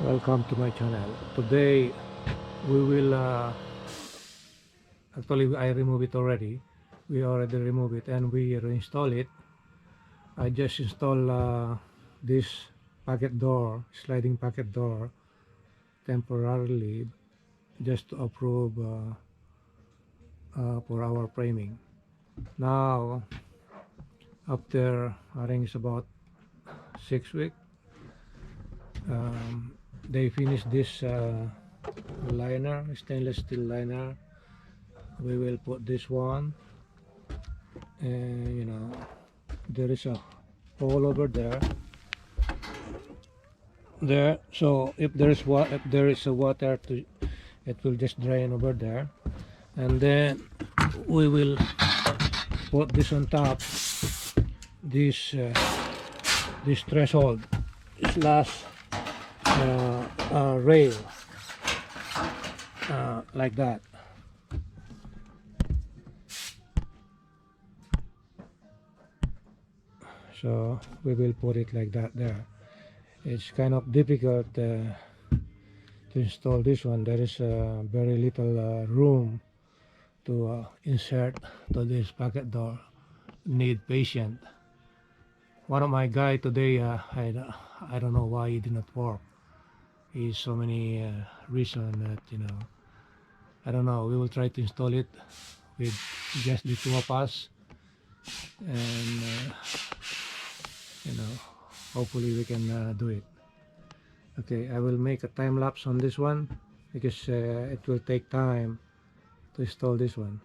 Welcome to my channel. Today we will actually I remove it already. We already remove it and we reinstall it. I just install this packet door, sliding packet door temporarily just to approve for our framing. Now after I think it's about 6 weeks, they finished this liner, stainless steel liner. We will put this one, and there is a hole over there, so if there is a water to, it will just drain over there, and then we will put this on top, this this threshold, this last rail, like that. So we will put it like that there. It's kind of difficult to install this one. There is very little room to insert to this packet door. Need patient. One of my guy today, I don't know why he did not work. He's so many reason that I don't know. We will try to install it with just the two of us, and you know, hopefully we can do it. Okay, I will make a time lapse on this one because it will take time to install this one.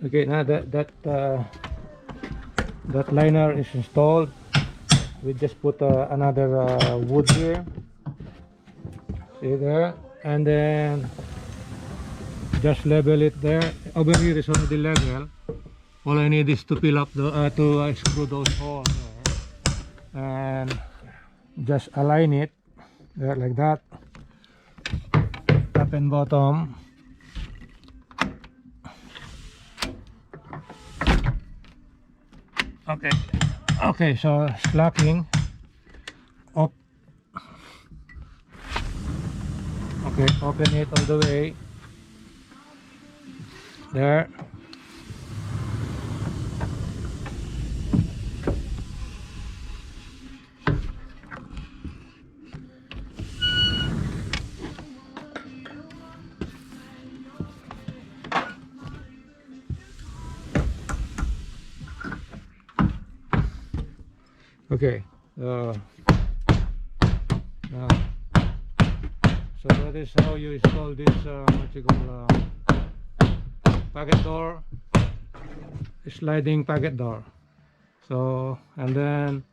Okay, now that liner is installed. We just put another wood here. See there, and then just level it there. Over here is already level. All I need is to fill up the screw those holes there, and just align it there like that, top and bottom. Okay, okay, so slacking up. Okay, open it all the way there. Okay, now, so that is how you install this what you call packet door, sliding packet door. So, and then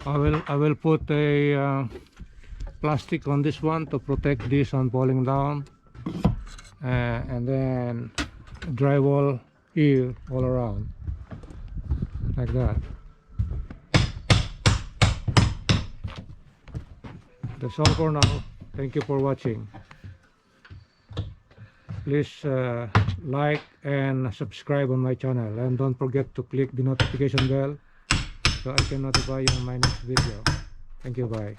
I will put a plastic on this one to protect this on falling down, and then drywall here all around like that. That's all for now. Thank you for watching. Please like and subscribe on my channel, and don't forget to click the notification bell so I can notify you on my next video. Thank you. Bye.